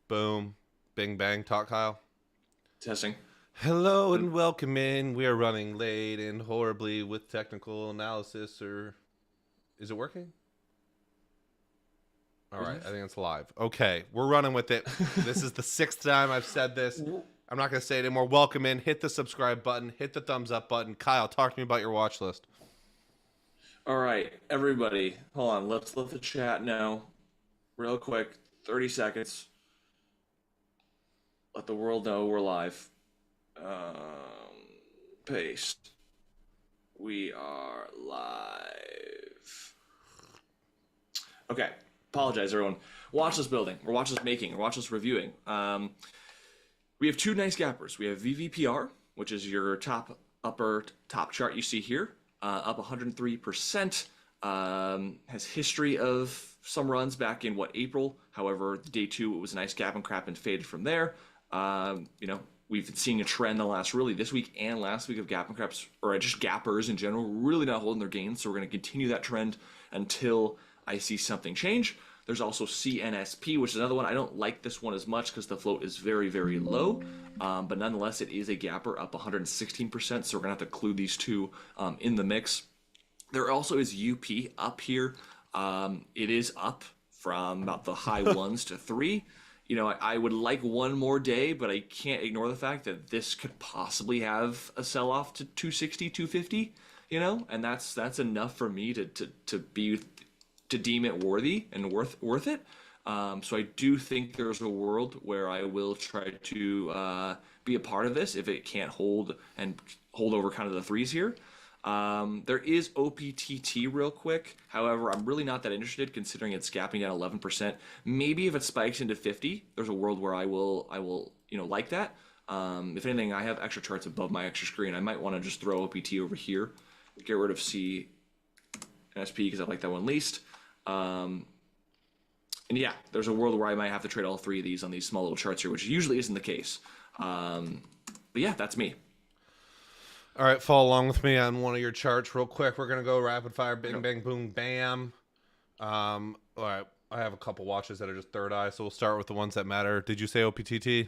Boom. Bing bang. Talk, Kyle. Testing. Hello and welcome in. We are running late and horribly with technical analysis. Or is it working? All right, I think it's live. Okay, we're running with it. This is the sixth time I've said this. I'm not going to say it anymore. Welcome in. Hit the subscribe button. Hit the thumbs up button. Kyle, talk to me about your watch list. All right, everybody, hold on. Let's let the chat know real quick. 30 seconds. Let the world know we're live. Paste. We are live. Okay. Apologize, everyone. Watch list building. Or watch list making. Or watch list reviewing. We have two nice gappers. We have VVPR, which is your top chart you see here, up 103%. Has history of some runs back in April. However, day two it was a nice gap and crap and faded from there. We've been seeing a trend this week and last week of gap and craps, or just gappers in general, really not holding their gains. So we're going to continue that trend until I see something change. There's also CNSP, which is another one. I don't like this one as much because the float is very, very low. But nonetheless, it is a gapper up 116%. So we're going to have to include these two in the mix. There also is UP up here. It is up from about the high ones to 3. I would like one more day, but I can't ignore the fact that this could possibly have a sell-off to 260, 250, and that's enough for me to deem it worthy and worth it. So I do think there's a world where I will try to be a part of this if it can't hold over kind of the threes here. There is OPTT real quick. However, I'm really not that interested considering it's gapping down 11%. Maybe if it spikes into 50, there's a world where I will like that. If anything, I have extra charts above my extra screen. I might want to just throw OPT over here, get rid of CNSP because I like that one least. And yeah, there's a world where I might have to trade all three of these on these small little charts here, which usually isn't the case. But yeah, that's me. All right, follow along with me on one of your charts real quick. We're going to go rapid fire, bing, bang, boom, bam. All right, I have a couple watches that are just third eye, so we'll start with the ones that matter. Did you say OPTT?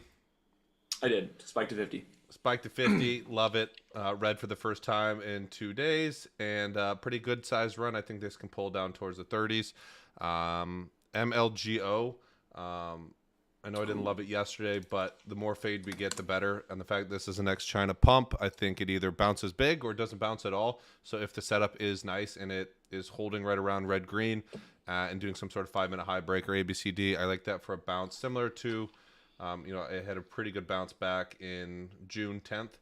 I did. Spike to 50. Spike to 50. Love it. Red for the first time in 2 days, and pretty good size run. I think this can pull down towards the 30s. MLGO. I know I didn't love it yesterday, but the more fade we get, the better. And the fact this is an ex-China pump, I think it either bounces big or doesn't bounce at all. So if the setup is nice and it is holding right around red-green and doing some sort of 5-minute high break or ABCD, I like that for a bounce similar to, it had a pretty good bounce back in June 10th.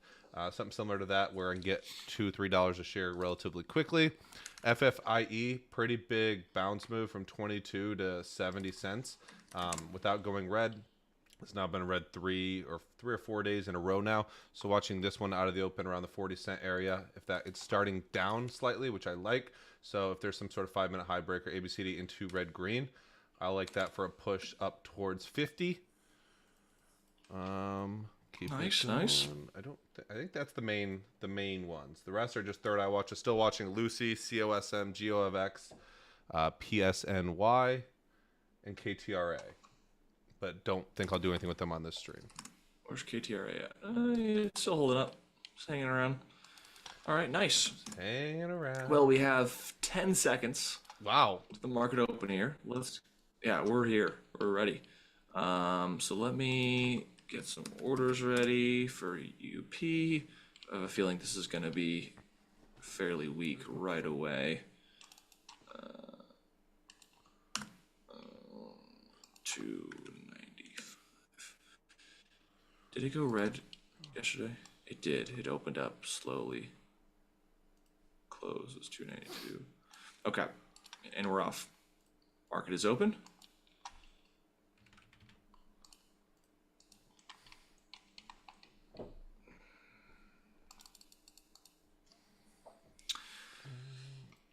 Something similar to that where I can get $2, $3 a share relatively quickly. FFIE, pretty big bounce move from 22 to 70 cents without going red. It's now been red 3 or 4 days in a row now. So watching this one out of the open around the 40-cent area, it's starting down slightly, which I like. So if there's some sort of 5-minute high break or ABCD into red green, I like that for a push up towards 50. Nice. I think that's the main ones. The rest are just third eye watches. Still watching Lucy, COSM, GOFX, PSNY, and KTRA. But don't think I'll do anything with them on this stream. Where's KTRA at? It's still holding up. Just hanging around. All right, nice. Hanging around. Well, we have 10 seconds. Wow. To the market open here. We're here. We're ready. So let me get some orders ready for UP. I have a feeling this is going to be fairly weak right away. 295. Did it go red yesterday? It did. It opened up slowly. Close is 292. Okay, and we're off. Market is open.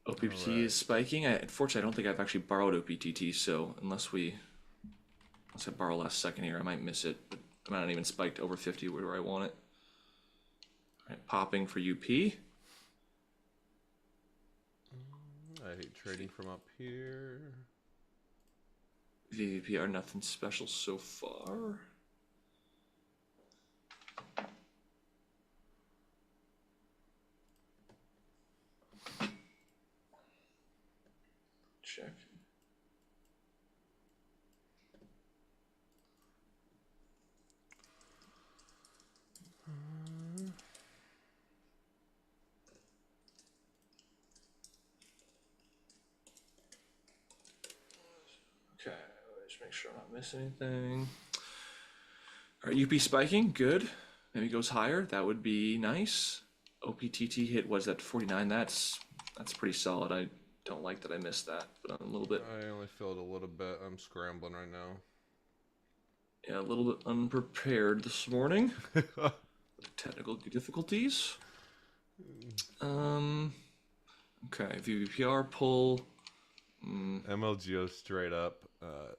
OPT is spiking. Unfortunately, I don't think I've actually borrowed OPTT, so unless I borrow last second here, I might miss it. But I might not even spiked over 50 where I want it. All right, popping for UP. I hate trading from up here. VVPR, nothing special so far. Check. Okay, let's make sure I'm not missing anything. All right, UP spiking, good. Maybe goes higher. That would be nice. OPTT hit was at 49. That's pretty solid. I don't like that I missed that, but I'm a little bit. I only filled a little bit. I'm scrambling right now. Yeah, a little bit unprepared this morning. Technical difficulties. Okay, VVPR pull. MLGO straight up.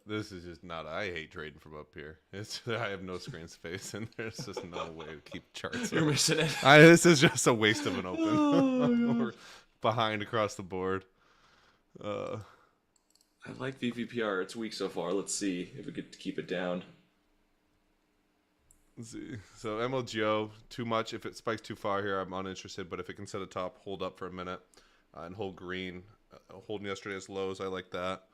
This is just not. I hate trading from up here. I have no screen space, and there's just no way to keep charts. You're missing it. This is just a waste of an open. We're behind across the board. I like VVPR. It's weak so far. Let's see if we could keep it down. Let's see. So MLGO, too much. If it spikes too far here, I'm uninterested. But if it can set a top, hold up for a minute, and hold green, holding yesterday's lows, I like that.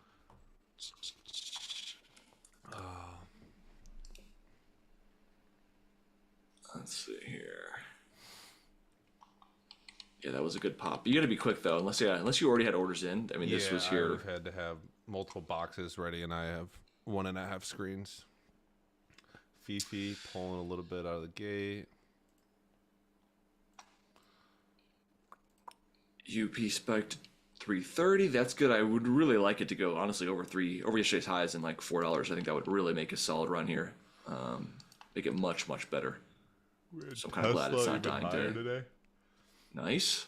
Let's see here. Yeah, that was a good pop. You got to be quick though, unless you already had orders in. I mean, this was here. I've had to have multiple boxes ready, and I have 1.5 screens. Fifi pulling a little bit out of the gate. UP spiked 330. That's good. I would really like it to go honestly over yesterday's highs and like $4. I think that would really make a solid run here. Make it much better. So I'm kind of glad it's not dying today. Nice.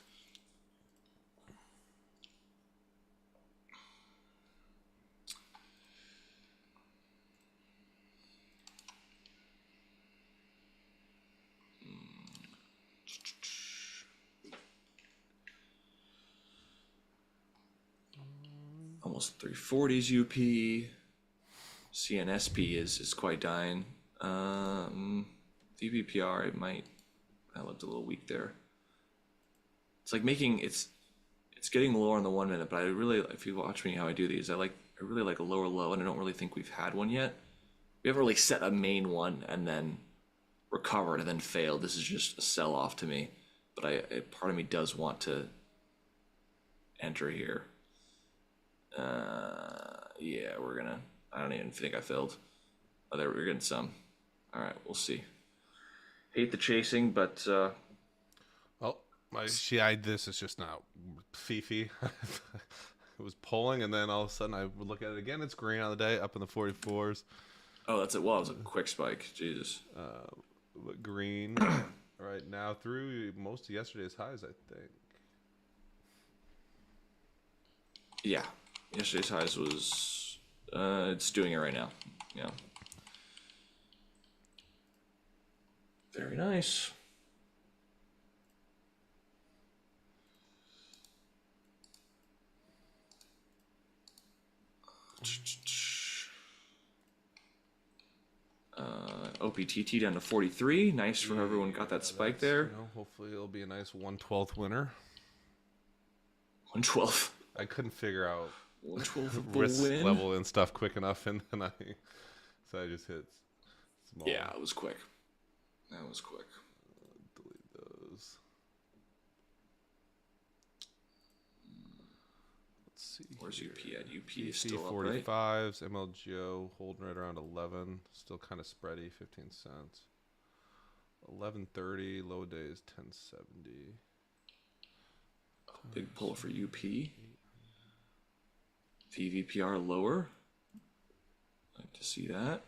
Almost 340s UP. CNSP is quite dying. VVPR, that looked a little weak there. It's like it's getting lower on the 1 minute, but I really, if you watch me how I do these, I really like a lower low, and I don't really think we've had one yet. We haven't really set a main one and then recovered and then failed. This is just a sell off to me, but part of me does want to enter here. Yeah, I don't even think I filled. Oh, there we're getting some. All right, we'll see. Hate the chasing, but this is just not Fifi. It was pulling, and then all of a sudden I would look at it again. It's green on the day, up in the 44s. Oh, that's it. Well, it was a quick spike. Jesus. Green right now through most of yesterday's highs, I think. Yeah, yesterday's highs was. It's doing it right now. Yeah. Very nice. OPTT down to 43. Nice for everyone got that spike there. Hopefully it'll be a nice 1/12 winner. 1/12. I couldn't figure out 1/12 risk win. level and stuff quick enough, and then I just hit small. Yeah, it was quick. That was quick. Delete those. Let's see. Where's here. UP at? UP is still up, right? 45s, MLGO holding right around 11. Still kind of spready, 15 cents. 11.30, low days 10.70. Big pull for UP. VVPR lower. Like to see that.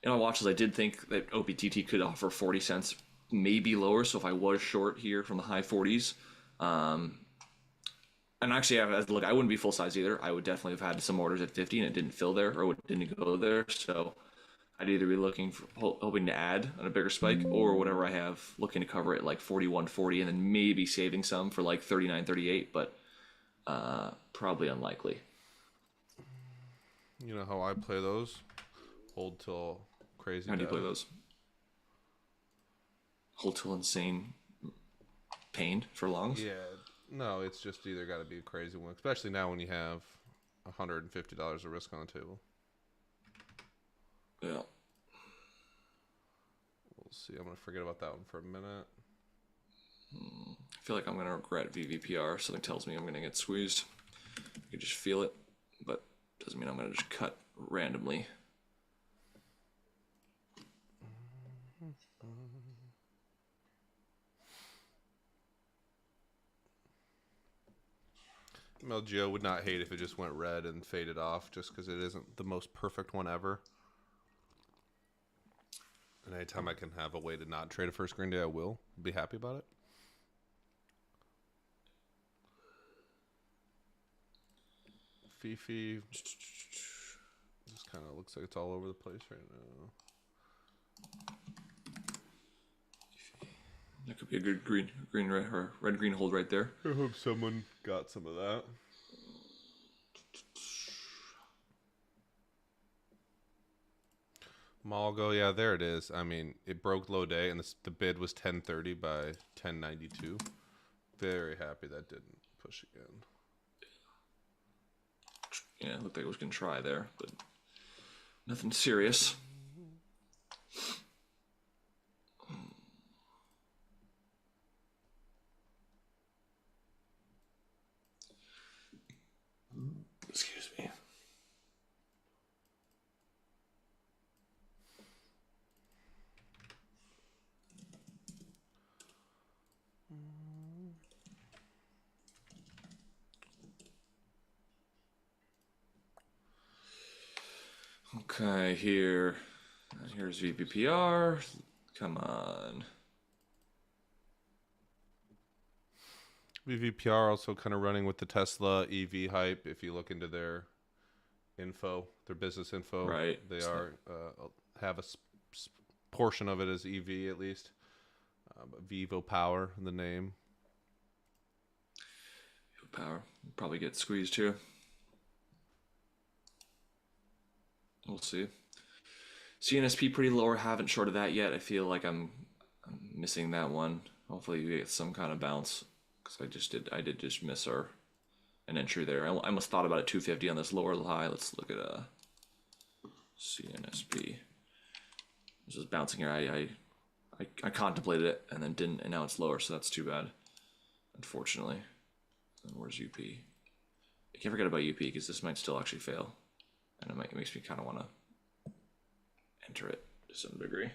In my watches, I did think that OPTT could offer 40 cents, maybe lower. So if I was short here from the high 40s, and actually, look, I wouldn't be full size either. I would definitely have had some orders at 50, and it didn't fill there, or it didn't go there. So I'd either be looking for hoping to add on a bigger spike, or whatever I have looking to cover it like 41.40, and then maybe saving some for like 39.38, but probably unlikely. You know how I play those? Hold till crazy. How do you play those? Hold till insane pain for longs? Yeah, no, it's just either got to be a crazy one, especially now when you have $150 of risk on the table. Yeah. We'll see. I'm gonna forget about that one for a minute. I feel like I'm gonna regret VVPR. Something tells me I'm gonna get squeezed. I can just feel it, but doesn't mean I'm gonna just cut randomly. Gio would not hate if it just went red and faded off, just because it isn't the most perfect one ever. And anytime I can have a way to not trade a first green day, I will be happy about it. Fifi just kind of looks like it's all over the place right now. That could be a good green or red green hold right there. I hope someone got some of that. Malgo, yeah, there it is. I mean, it broke low day, and the bid was 1030 by 1092. Very happy that didn't push again. Yeah, it looked like it was going to try there, but nothing serious. Excuse me. Okay, here's VPPR. Come on. VVPR also kind of running with the Tesla EV hype. If you look into their info, their business info, right? They are have a portion of it as EV at least. Vivo Power, the name. Vivo Power probably get squeezed here. We'll see. CNSP pretty lower. Haven't shorted that yet. I feel like I'm missing that one. Hopefully we get some kind of bounce, because I did just miss an entry there. I almost thought about a 250 on this lower high. Let's look at CNSP. This is bouncing here. I contemplated it and then didn't, and now it's lower, so that's too bad, unfortunately. And where's UP? I can't forget about UP, because this might still actually fail, and it makes me kind of want to enter it to some degree.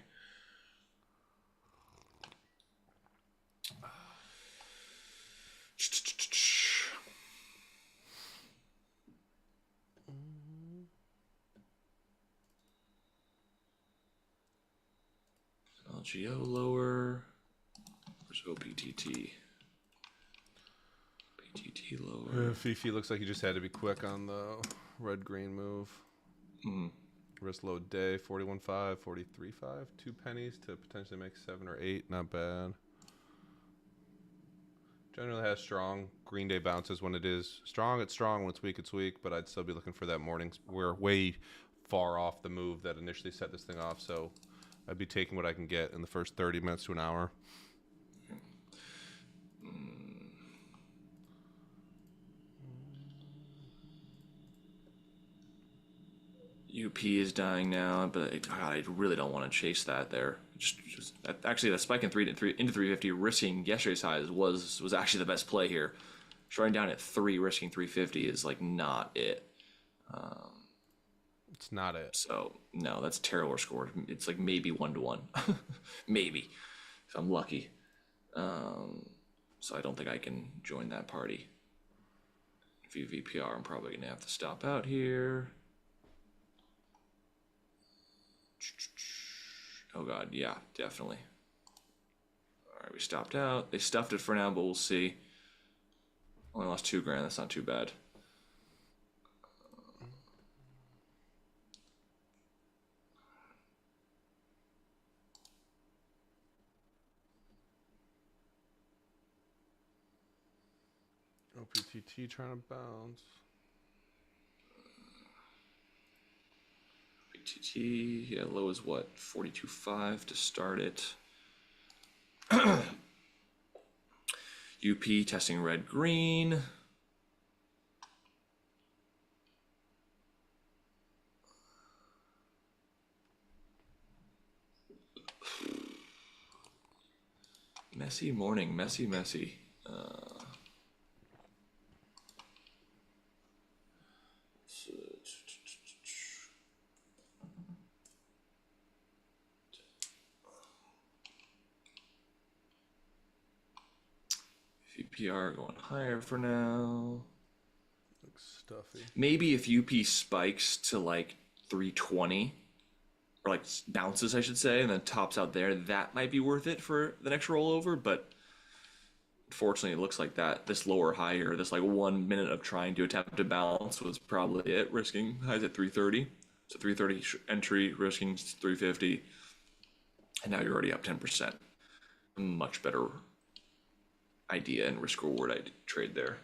LGO lower. Where's OPTT? PTT lower. Fifi looks like he just had to be quick on the red-green move. Risk low day, 41.5, 43.5. 2 pennies to potentially make 7 or 8. Not bad. Generally has strong green day bounces when it is strong. It's strong. When it's weak, but I'd still be looking for that morning. We're way far off the move that initially set this thing off, so I'd be taking what I can get in the first 30 minutes to an hour. UP is dying now, but God, I really don't want to chase that there. Actually, that spike into 350, risking yesterday's highs was actually the best play here. Shorting down at 3, risking 350 is like not it. It's not it. So no, that's a terrible score. It's like maybe 1-1, maybe if I'm lucky. So I don't think I can join that party. VVPR, I'm probably gonna have to stop out here. Oh God, yeah, definitely. All right, we stopped out. They stuffed it for now, but we'll see. Only lost $2,000. That's not too bad. PTT trying to bounce. PTT, yeah, low is what? 42.5 to start it. UP testing red green. Messy morning, messy. VPR going higher for now. Looks stuffy. Maybe if UP spikes to like 320, or like bounces, I should say, and then tops out there, that might be worth it for the next rollover. But unfortunately, it looks like that this lower high here, this like 1 minute of trying to attempt to bounce was probably it. Risking highs at 330, so 330 entry, risking 350, and now you're already up 10%. Much better idea and risk reward I trade there.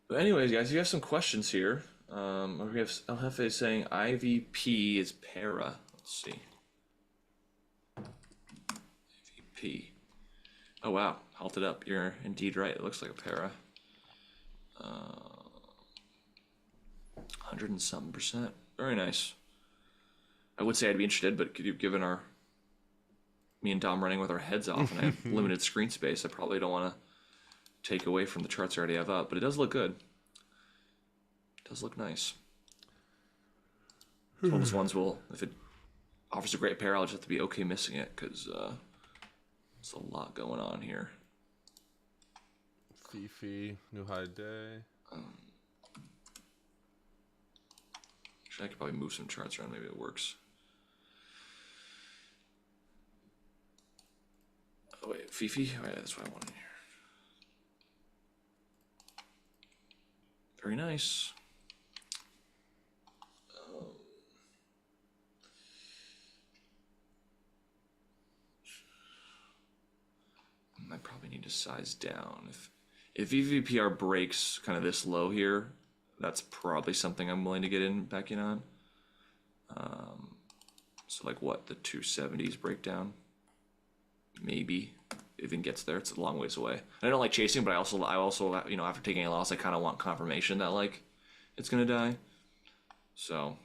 But anyways, guys, you have some questions here. We have El Jefe saying IVP is para. Let's see. IVP. Oh wow, halted up. You're indeed right. It looks like a para. 100 and some percent. Very nice. I would say I'd be interested, but given me and Dom running with our heads off and I have limited screen space, I probably don't want to take away from the charts I already have up, but it does look good. It does look nice. It's one of those ones if it offers a great pair, I'll just have to be okay missing it because there's a lot going on here. Fifi, new high day. Actually, I could probably move some charts around. Maybe it works. Oh wait, Fifi? Oh yeah, that's what I wanted here. Very nice. I probably need to size down. If EVPR breaks kind of this low here, that's probably something I'm willing to get back in on. So like what, the 270s breakdown? Maybe if it gets there. It's a long ways away. And I don't like chasing, but I also after taking a loss, I kind of want confirmation that like it's gonna die. So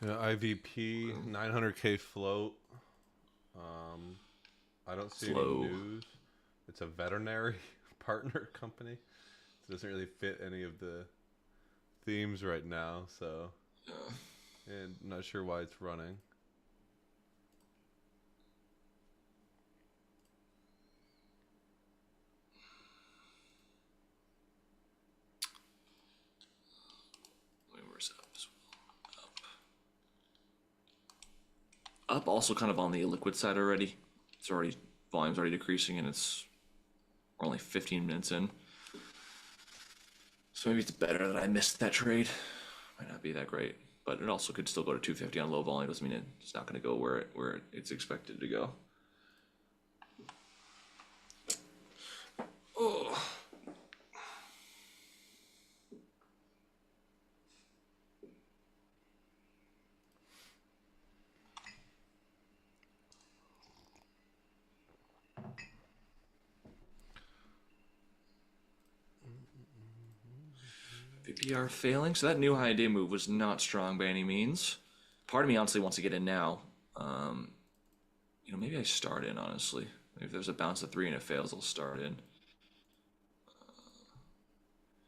yeah, IVP 900K float. I don't see any news. It's a veterinary partner company. It doesn't really fit any of the themes right now, so and not sure why it's running. Where's up as well? Up also kind of on the illiquid side already. It's already volume's already decreasing, and we're only 15 minutes in. So maybe it's better that I missed that trade. Might not be that great, but it also could still go to 250 on low volume. Doesn't mean it's not going to go where it's expected to go. Oh. VPR failing. So that new high day move was not strong by any means. Part of me honestly wants to get in now. Maybe I start in honestly. Maybe if there's a bounce to 3 and it fails, I'll start in.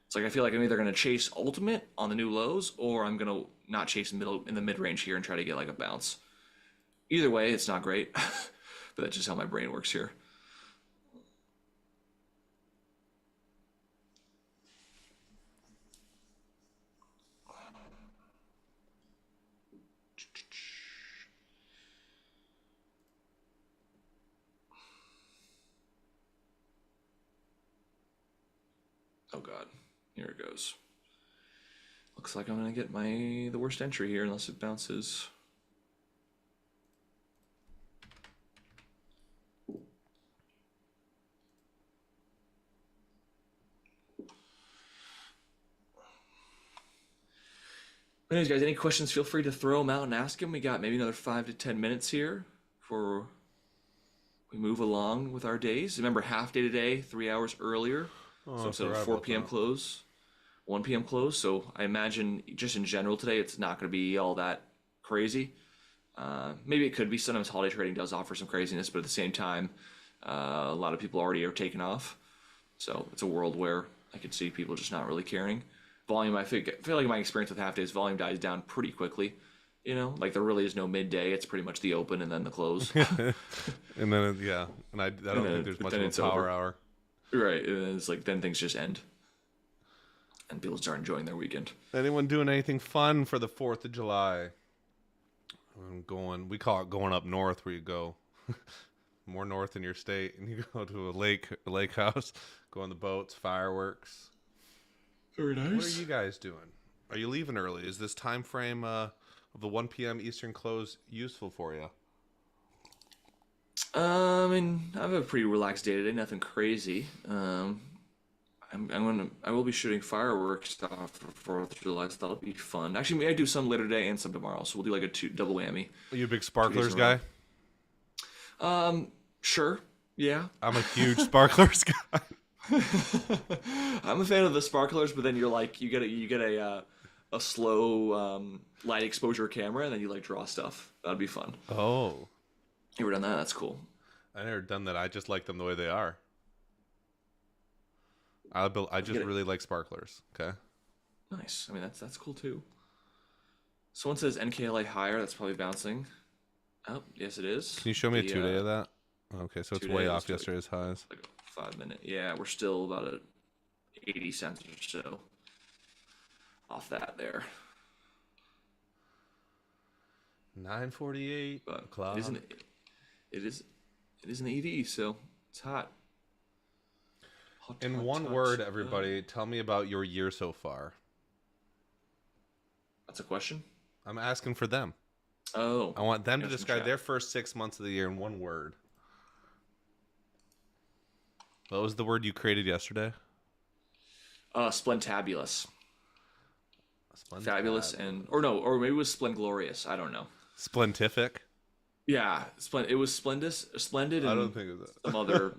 It's like I feel like I'm either going to chase ultimate on the new lows, or I'm going to not chase in the mid range here and try to get like a bounce. Either way, it's not great, but that's just how my brain works here. Oh God, here it goes. Looks like I'm gonna get the worst entry here unless it bounces. Anyways, guys, any questions, feel free to throw them out and ask them. We got maybe another 5 to 10 minutes here before we move along with our days. Remember, half day today, 3 hours earlier. So instead of 4 p.m. close, 1 p.m. close. So I imagine just in general today, it's not going to be all that crazy. Maybe it could be. Sometimes holiday trading does offer some craziness, but at the same time, a lot of people already are taking off. So it's a world where I could see people just not really caring. Volume, I feel like my experience with half days, volume dies down pretty quickly. You know, like there really is no midday. It's pretty much the open and then the close. And then yeah, and I don't think there's much of a power hour. Right, and then it's like then things just end, and people start enjoying their weekend. Anyone doing anything fun for the 4th of July? I'm going. We call it going up north, where you go more north in your state, and you go to a lake house, go on the boats, fireworks. Very nice. What are you guys doing? Are you leaving early? Is this time frame of the 1 p.m. Eastern close useful for you? I mean, I have a pretty relaxed day today. Nothing crazy. I will be shooting fireworks stuff for 4th of July, so that'll be fun. Actually, maybe I do some later today and some tomorrow, so we'll do like a double whammy. Are you a big sparklers guy? Sure. Yeah. I'm a huge sparklers guy. I'm a fan of the sparklers, but then you get a slow light exposure camera, and then you like draw stuff. That'd be fun. Oh. You ever done that? That's cool. I never done that. I just like them the way they are. I just really like sparklers. Okay. Nice. I mean, that's cool too. Someone says NKLA higher. That's probably bouncing. Oh, yes, it is. Can you show me a 2-day of that? Okay, so it's way off yesterday's highs. Like a 5 minute. Yeah, we're still about at 80 cents or so off that there. 9:48. But o'clock. It is an EV, so it's hot. In one word, everybody, tell me about your year so far. That's a question? I'm asking for them. Oh. I want them to describe their first 6 months of the year in one word. What was the word you created yesterday? Splentabulous. Fabulous or maybe it was splenglorious. I don't know. Splentific? Yeah, it was splendid. And I don't think of that. Some other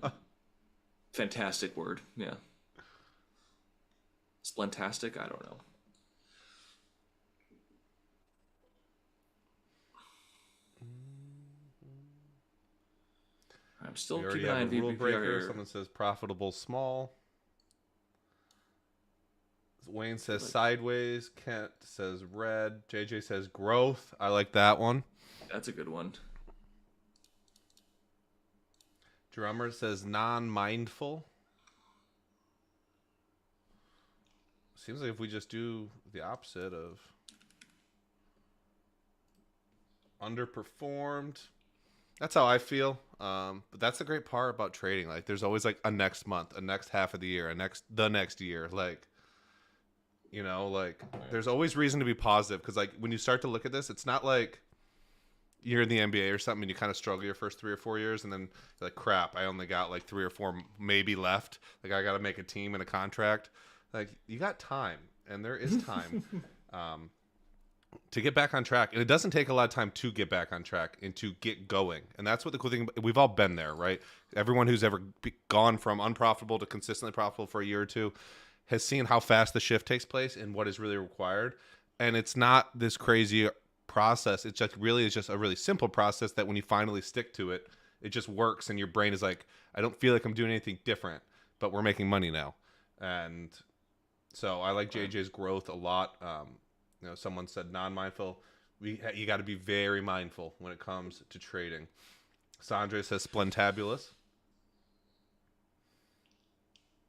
fantastic word. Yeah. Splentastic? I don't know. I'm still keeping an eye on rule breaker. here. Someone says profitable small. Wayne says sideways. Kent says red. JJ says growth. I like that one. That's a good one. Drummer says non-mindful. Seems like if we just do the opposite of underperformed. That's how I feel. But that's the great part about trading. Like, there's always like a next month, a next half of the year, the next year. Like, you know, like there's always reason to be positive because like when you start to look at this, it's not like you're in the NBA or something and you kind of struggle your first 3 or 4 years and then you're like, crap, I only got like 3 or 4 maybe left. Like I got to make a team and a contract. Like you got time, and there is time to get back on track. And it doesn't take a lot of time to get back on track and to get going. And that's what the cool thing, we've all been there, right? Everyone who's ever gone from unprofitable to consistently profitable for a year or two has seen how fast the shift takes place and what is really required. And it's not this crazy process. It's just really is just a really simple process that when you finally stick to it, it just works. And your brain is like, I don't feel like I'm doing anything different, but we're making money now. And so I like JJ's growth a lot. You know, someone said non-mindful. You got to be very mindful when it comes to trading. Sandra says splentabulous.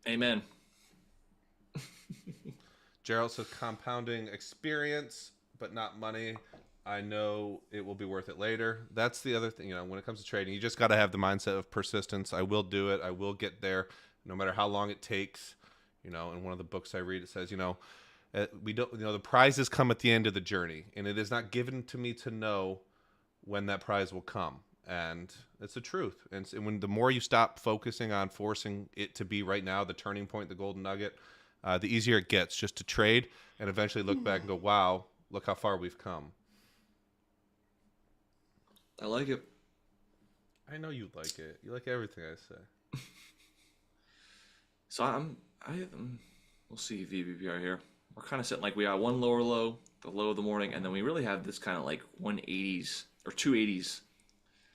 Amen. Gerald says compounding experience, but not money. I know it will be worth it later. That's the other thing. You know, when it comes to trading, you just got to have the mindset of persistence. I will do it. I will get there, no matter how long it takes. You know, in one of the books I read, it says, we don't, the prizes come at the end of the journey, and it is not given to me to know when that prize will come. And it's the truth. And when the more you stop focusing on forcing it to be right now, the turning point, the golden nugget, the easier it gets just to trade and eventually look back and go, wow, look how far we've come. I like it. I know you like it. You like everything I say. So we'll see VBPR here. We're kind of sitting like we got one lower low, the low of the morning, and then we really have this kind of like 180s or 280s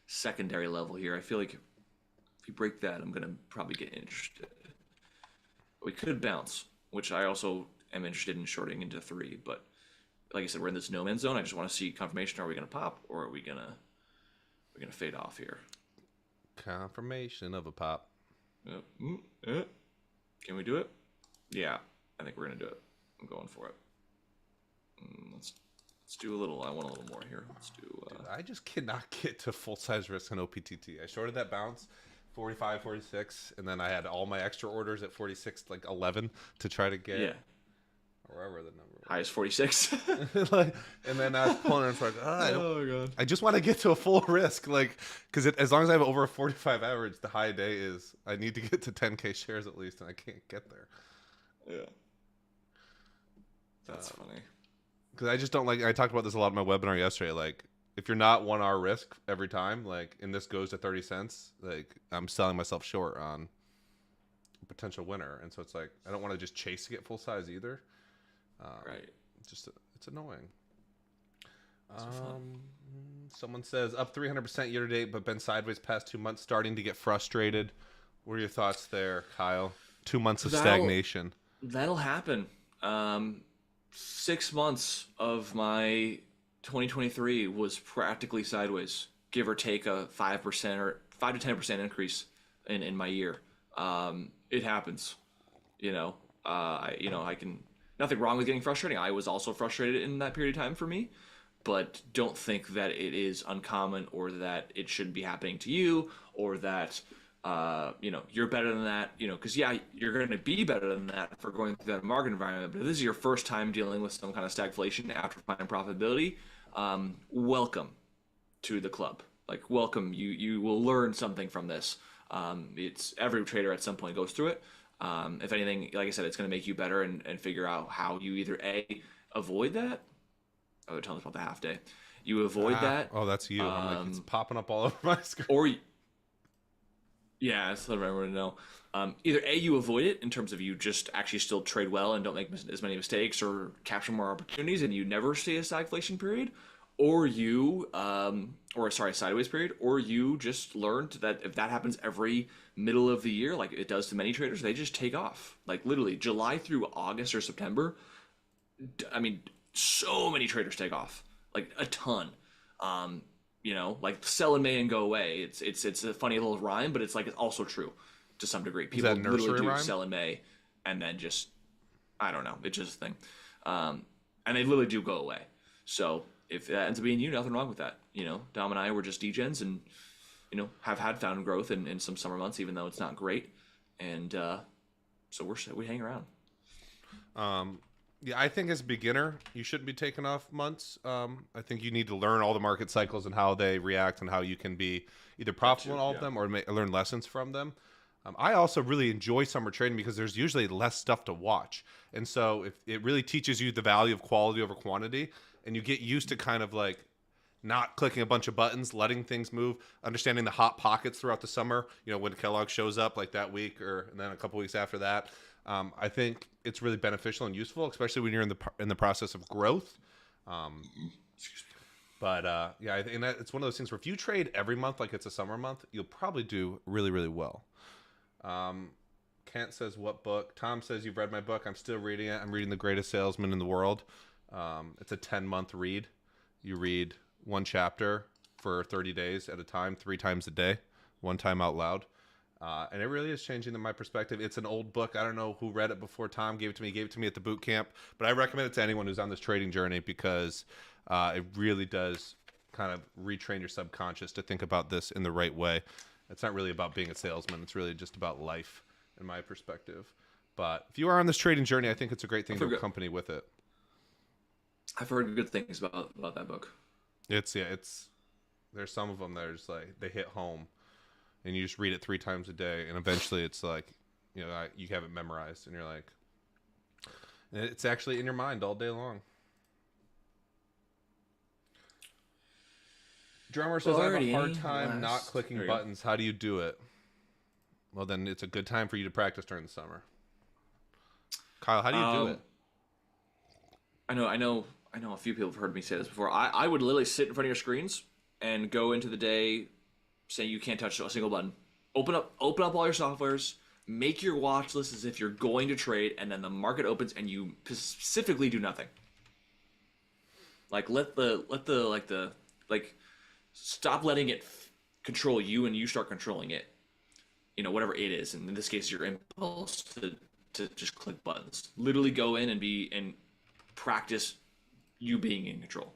secondary level here. I feel like if you break that, I'm gonna probably get interested. We could bounce, which I also am interested in shorting into 3. But like I said, we're in this no man's zone. I just want to see confirmation. Are we gonna pop, or are we gonna fade off here? Confirmation of a pop. Can we do it? Yeah, I think we're gonna do it. I'm going for it. Let's do a little. I want a little more here. Let's do. Dude, I just cannot get to full size risk on OPTT. I shorted that bounce, 45, 46, and then I had all my extra orders at 46, like 11 to try to get wherever the number was. Highest 46. And then I was pulling it and Oh god. I just want to get to a full risk, like, because as long as I have over a 45 average, the high day is I need to get to 10K shares at least, and I can't get there. Yeah. That's funny. Because I just don't like. I talked about this a lot in my webinar yesterday. Like, if you're not 1 hour risk every time, like, and this goes to 30 cents, like, I'm selling myself short on a potential winner, and so it's like I don't want to just chase to get full size either. Right. It's annoying. Someone says up 300% year to date, but been sideways past 2 months, starting to get frustrated. What are your thoughts there, Kyle? 2 months of stagnation. That'll happen. 6 months of my 2023 was practically sideways, give or take a 5% or 5 to 10% increase in my year. It happens. I can. Nothing wrong with getting frustrating. I was also frustrated in that period of time for me, but don't think that it is uncommon or that it shouldn't be happening to you or that, you're better than that, because you're going to be better than that for going through that market environment. But if this is your first time dealing with some kind of stagflation after finding profitability, welcome to the club. Like, welcome. You will learn something from this. It's every trader at some point goes through it. If anything, like I said, it's going to make you better and figure out how you either avoid that. Oh, they're telling us about the half day. You avoid that. Oh, that's you. I'm like, it's popping up all over my screen. Or, that's what I want to know. Either you avoid it in terms of you just actually still trade well and don't make as many mistakes or capture more opportunities and you never see a stagflation period, or sideways period, or you just learned that if that happens every middle of the year, like it does to many traders, they just take off. Like literally July through August or September, I mean, so many traders take off, like a ton. Like sell in May and go away. It's a funny little rhyme, but it's like it's also true to some degree. People literally do rhyme? Sell in May and then just, I don't know, it's just a thing. And they literally do go away. So if that ends up being you, nothing wrong with that. Dom and I were just degens and, have had found growth in some summer months, even though it's not great. And so we hang around. Yeah, I think as a beginner, you shouldn't be taking off months. I think you need to learn all the market cycles and how they react and how you can be either profitable in all of them or learn lessons from them. I also really enjoy summer trading because there's usually less stuff to watch. And so if it really teaches you the value of quality over quantity, and you get used to kind of like not clicking a bunch of buttons, letting things move, understanding the hot pockets throughout the summer, when Kellogg shows up like that week and then a couple weeks after that. I think it's really beneficial and useful, especially when you're in the process of growth. But it's one of those things where if you trade every month like it's a summer month, you'll probably do really, really well. Kent says, what book? Tom says, you've read my book. I'm still reading it. I'm reading The Greatest Salesman in the World. It's a 10-month read. You read one chapter for 30 days at a time, 3 times a day, one time out loud. And it really is changing my perspective. It's an old book. I don't know who read it before. Tom gave it to me at the boot camp. But I recommend it to anyone who's on this trading journey because it really does kind of retrain your subconscious to think about this in the right way. It's not really about being a salesman. It's really just about life, in my perspective. But if you are on this trading journey, I think it's a great thing to forgot- accompany with it. I've heard good things about that book. It's there's some of them that are just like they hit home, and you just read it 3 times a day, and eventually it's like, you know, you have it memorized, and you're like, and it's actually in your mind all day long. Drummer says, I have a hard time not clicking buttons. How do you do it? Well, then it's a good time for you to practice during the summer. Kyle, how do you do it? I know a few people have heard me say this before. I would literally sit in front of your screens and go into the day saying you can't touch a single button. Open up all your softwares, make your watch list as if you're going to trade, and then the market opens and you specifically do nothing. Like stop letting it control you and you start controlling it. You know, whatever it is, and in this case, your impulse to just click buttons. Literally go in and practice you being in control,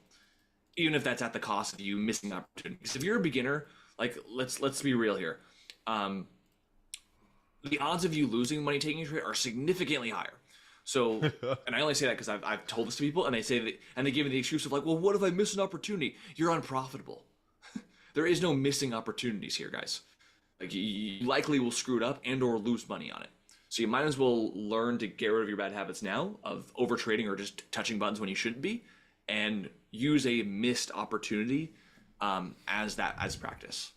even if that's at the cost of you missing opportunities. Because if you're a beginner, like let's be real here, the odds of you losing money taking a trade are significantly higher. So, and I only say that because I've told this to people, and they say that, and they give me the excuse of like, well, what if I miss an opportunity? You're unprofitable. There is no missing opportunities here, guys. Like you likely will screw it up and or lose money on it. So you might as well learn to get rid of your bad habits now of over trading or just touching buttons when you shouldn't be, and use a missed opportunity as practice.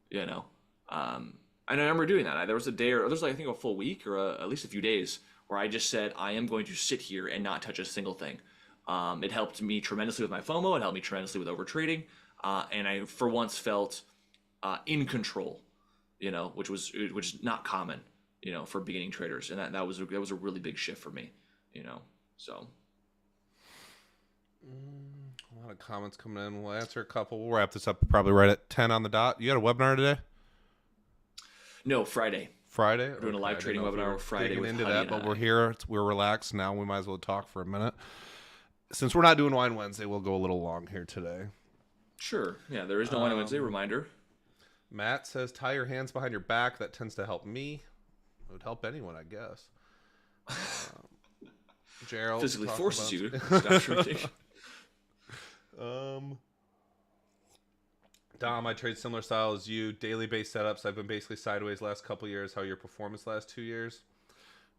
You know, and I remember doing that. There was a day, or there's like I think a full week or at least a few days where I just said I am going to sit here and not touch a single thing. It helped me tremendously with my FOMO. It helped me tremendously with over trading, and I for once felt in control. You know, which is not common, you know, for beginning traders, and that was a really big shift for me, you know. So a lot of comments coming in. We'll answer a couple. We'll wrap this up probably right at 10 on the dot. You got a webinar today? No, Friday. Friday? We're doing a live trading webinar Friday with into Huddie that, but we're here. We're relaxed now. We might as well talk for a minute. Since we're not doing Wine Wednesday, we'll go a little long here today. Sure. Yeah, there is no Wine Wednesday. Reminder. Matt says, tie your hands behind your back. That tends to help me. It would help anyone, I guess. Gerald physically forces you to stop trading. Dom, I trade similar style as you. Daily based setups. I've been basically sideways last couple years. How your performance last 2 years?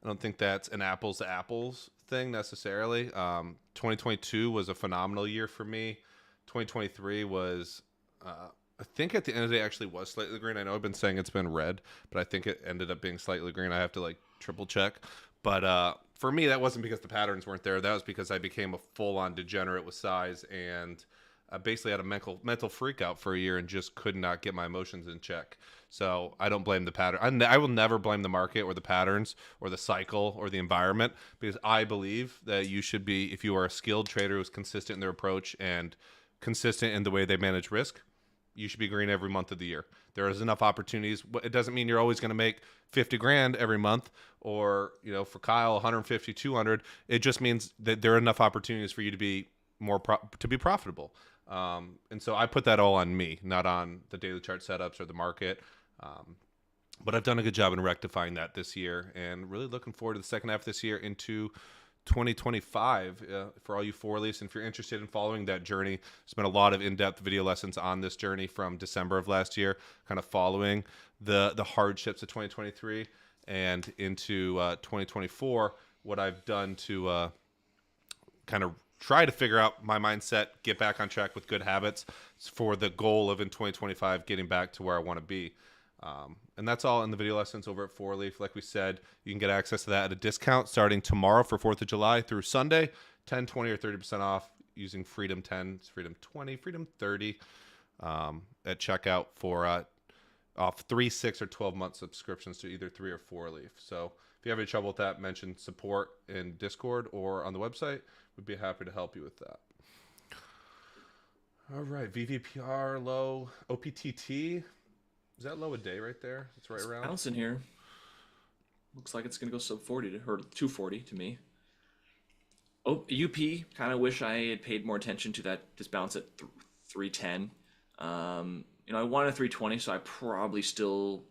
I don't think that's an apples to apples thing necessarily. 2022 was a phenomenal year for me. 2023 was... I think at the end of the day actually was slightly green. I know I've been saying it's been red, but I think it ended up being slightly green. I have to like triple check. But for me, that wasn't because the patterns weren't there. That was because I became a full-on degenerate with size and basically had a mental freak out for a year and just could not get my emotions in check. So I don't blame the pattern. I will never blame the market or the patterns or the cycle or the environment, because I believe that you should be, if you are a skilled trader who's consistent in their approach and consistent in the way they manage risk, you should be green every month of the year. There is enough opportunities. It doesn't mean you're always going to make 50 grand every month, or, you know, for Kyle, 150, 200. It just means that there are enough opportunities for you to be to be profitable. And so I put that all on me, not on the daily chart setups or the market. But I've done a good job in rectifying that this year, and really looking forward to the second half of this year into 2025 for all you four-leafs. And if you're interested in following that journey, there's been a lot of in-depth video lessons on this journey from December of last year, kind of following the hardships of 2023 and into 2024, what I've done to kind of try to figure out my mindset, get back on track with good habits for the goal of in 2025 getting back to where I want to be. And that's all in the video lessons over at Four Leaf. Like we said, you can get access to that at a discount starting tomorrow for 4th of July through Sunday, 10, 20, or 30% off using Freedom 10, Freedom 20, Freedom 30 at checkout for off 3, 6, or 12-month subscriptions to either 3 or 4 Leaf. So if you have any trouble with that, mention support in Discord or on the website. We'd be happy to help you with that. All right, VVPR low, OPTT. Is that low a day right there? It's right around. Bounce in here. Looks like it's gonna go sub 40 or 240 to me. Oh, UP. Kind of wish I had paid more attention to that. This bounce at 310. You know, I wanted 320, so I probably still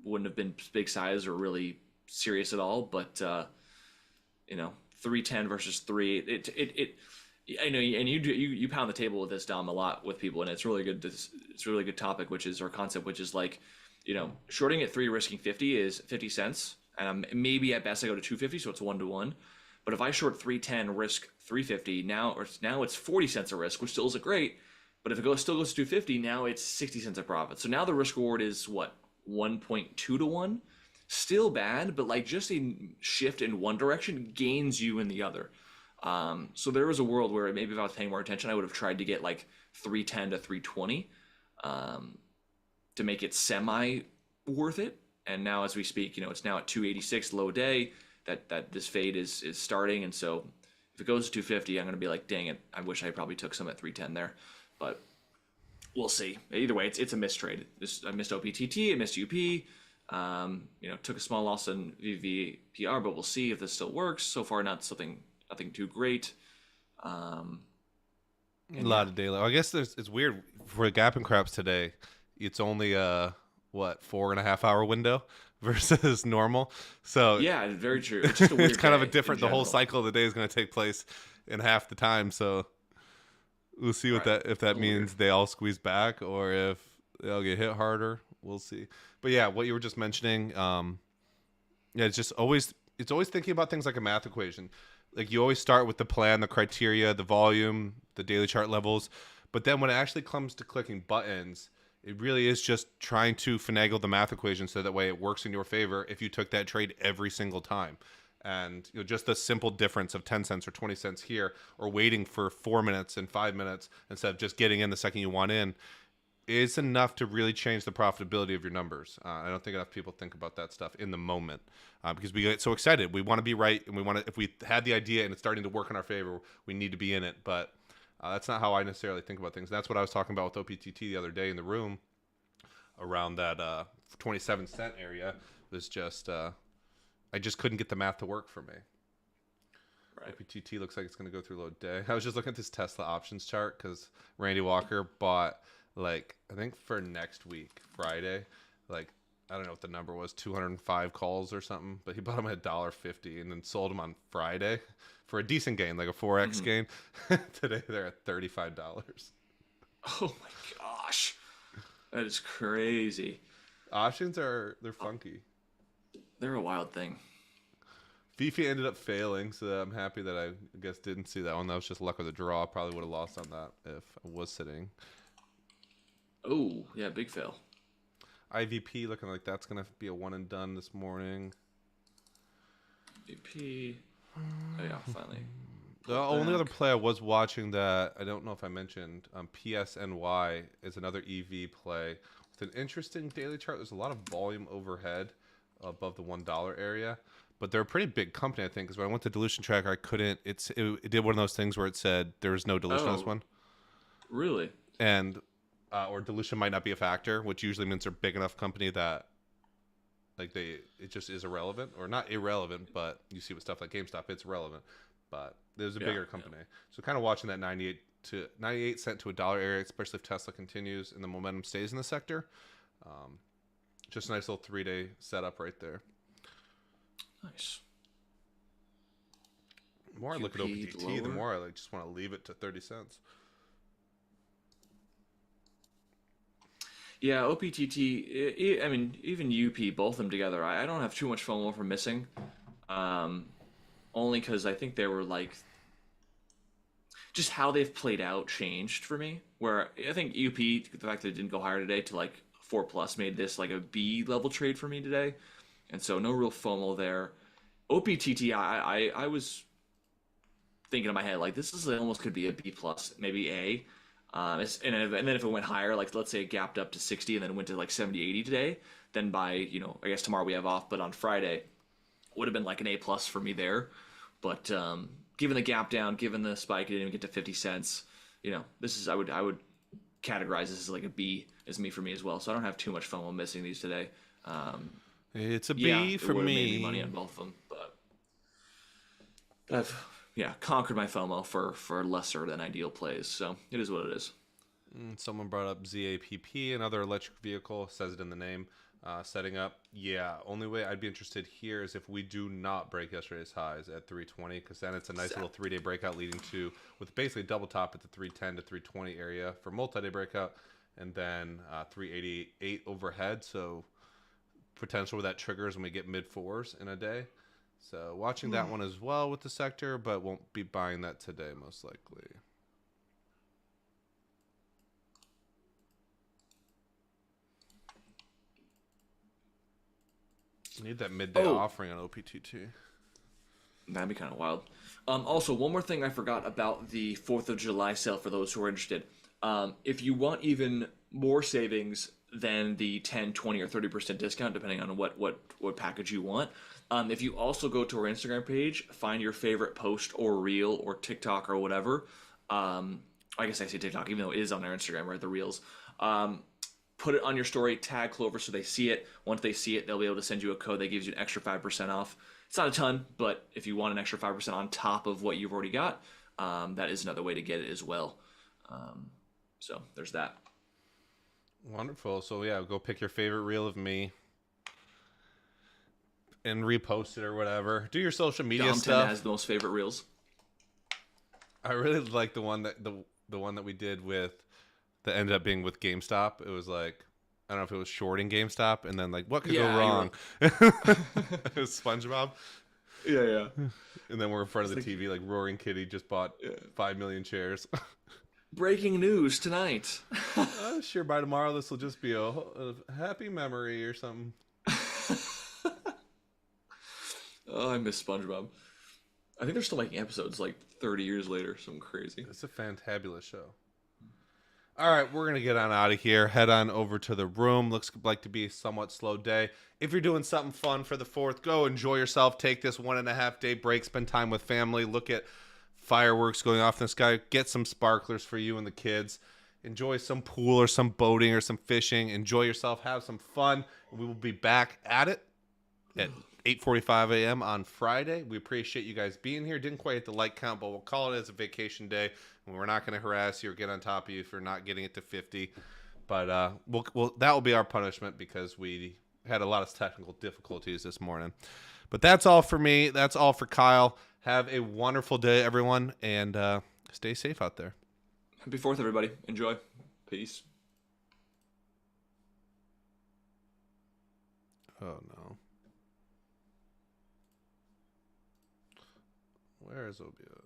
wouldn't have been big size or really serious at all. But 310 versus 3, I know, and you pound the table with this, Dom, a lot with people, and it's really good. It's a really good topic, or concept, which is like, shorting at 3, risking 50 is 50 cents, and maybe at best I go to 250, so it's 1-to-1. But if I short 310, risk 350, now it's 40 cents a risk, which still isn't great. But if it still goes to 250, now it's 60 cents a profit. So now the risk reward is what, 1.2-to-1. Still bad, but like just a shift in one direction gains you in the other. So there was a world where maybe if I was paying more attention, I would have tried to get like 310 to 320 to make it semi worth it. And now as we speak, it's now at 286, low day, that this fade is starting. And so if it goes to 250, I'm going to be like, dang it, I wish I probably took some at 310 there. But we'll see. Either way, it's a missed trade. I missed OPTT, I missed UP. Took a small loss in VVPR, but we'll see if this still works. So far, nothing too great. A lot of daylight. I guess it's weird for gap and craps today. It's only a 4.5 hour window versus normal. So yeah, very true. It's just a weird it's kind of a day different. in The whole general. cycle of the day is going to take place in half the time. So we'll see what Right. if that means they all squeeze back or if they'll get hit harder. We'll see. But yeah, what you were just mentioning, it's always thinking about things like a math equation. Like you always start with the plan, the criteria, the volume, the daily chart levels, but then when it actually comes to clicking buttons, it really is just trying to finagle the math equation so that way it works in your favor if you took that trade every single time. And just the simple difference of 10 cents or 20 cents here, or waiting for 4 minutes and 5 minutes instead of just getting in the second you want in, is enough to really change the profitability of your numbers. I don't think enough people think about that stuff in the moment because we get so excited. We want to be right, and we want to. If we had the idea and it's starting to work in our favor, we need to be in it. But that's not how I necessarily think about things. That's what I was talking about with OPTT the other day in the room around that 27 cent area. It was just I just couldn't get the math to work for me. Right. OPTT looks like it's going to go through low day. I was just looking at this Tesla options chart because Randy Walker bought, like, I think for next week, Friday, like, I don't know what the number was, 205 calls or something, but he bought them at $1.50 and then sold them on Friday for a decent gain, like a forex gain. Today they're at $35. Oh my gosh, that is crazy. Options they're funky. They're a wild thing. Fifi ended up failing, so I'm happy that I guess didn't see that one. That was just luck of the draw. Probably would have lost on that if I was sitting. Oh yeah, big fail. IVP looking like that's going to be a one and done this morning. VP. Oh yeah, finally. The only other play I was watching that I don't know if I mentioned, PSNY is another EV play with an interesting daily chart. There's a lot of volume overhead above the $1 area, but they're a pretty big company, I think, because when I went to Dilution Tracker, I couldn't. It did one of those things where it said there was no dilution on this one, Really? and or dilution might not be a factor, which usually means they're a big enough company that like it just is irrelevant, or not irrelevant, but you see with stuff like GameStop, it's relevant. But there's a bigger company, so kind of watching that 98 cent to $1 area, especially if Tesla continues and the momentum stays in the sector. Just a nice little 3-day setup right there. Nice. The more I look at OPTT, the more I just want to leave it to 30 cents. Yeah, OPTT. I mean, even UP, both of them together. I don't have too much FOMO for missing. Only because I think they were like, just how they've played out changed for me. Where I think UP, the fact that it didn't go higher today to like 4+ made this like a B level trade for me today, and so no real FOMO there. OPTT, I was thinking in my head like this is almost could be a B+, maybe A. And then if it went higher, like let's say it gapped up to 60 and then went to like 70, 80 today, then by, I guess tomorrow we have off, but on Friday would have been like an A+ for me there. But given the gap down, given the spike, it didn't even get to 50 cents. This is I would categorize this as like a B as me for me as well. So I don't have too much FOMO missing these today. It's a B for it would have me. made me money on both of them, but I've conquered my FOMO for lesser than ideal plays. So it is what it is. Someone brought up ZAPP, another electric vehicle, says it in the name. Setting up, yeah. Only way I'd be interested here is if we do not break yesterday's highs at 320, because then it's a nice little 3-day breakout leading to with basically double top at the 310 to 320 area for multi-day breakout, and then 388 overhead. So potential where that triggers when we get mid fours in a day. So watching that one as well with the sector, but won't be buying that today most likely. Need that midday offering on OPTT. That'd be kind of wild. Also, one more thing I forgot about the 4th of July sale for those who are interested. If you want even more savings than the 10, 20, or 30% discount, depending on what package you want, if you also go to our Instagram page, find your favorite post or reel or TikTok or whatever. I guess I say TikTok, even though it is on our Instagram, right? The reels. Put it on your story, tag Clover so they see it. Once they see it, they'll be able to send you a code that gives you an extra 5% off. It's not a ton, but if you want an extra 5% on top of what you've already got, that is another way to get it as well. So there's that. Wonderful. So yeah, go pick your favorite reel of me and repost it or whatever. Do your social media stuff. Has the most favorite reels. I really like the one that the one that we did with that ended up being with GameStop. It was like, I don't know if it was shorting GameStop and then like what could go wrong. It was SpongeBob. Yeah. And then we're in front of the TV like Roaring Kitty just bought 5 million shares. Breaking news tonight. Sure, by tomorrow this will just be a happy memory or something. Oh, I miss SpongeBob. I think they're still making episodes like 30 years later. Something crazy. It's a fantabulous show. All right, we're going to get on out of here. Head on over to the room. Looks like to be a somewhat slow day. If you're doing something fun for the 4th, go enjoy yourself. Take this 1.5 day break. Spend time with family. Look at fireworks going off in the sky. Get some sparklers for you and the kids. Enjoy some pool or some boating or some fishing. Enjoy yourself. Have some fun. We will be back at it at 8:45 a.m. on Friday. We appreciate you guys being here. Didn't quite hit the like count, but we'll call it as a vacation day. And we're not going to harass you or get on top of you if you're not getting it to 50. But that will be our punishment because we had a lot of technical difficulties this morning. But that's all for me. That's all for Kyle. Have a wonderful day, everyone, and stay safe out there. Happy 4th, everybody. Enjoy. Peace. Oh, no. Where is OBS?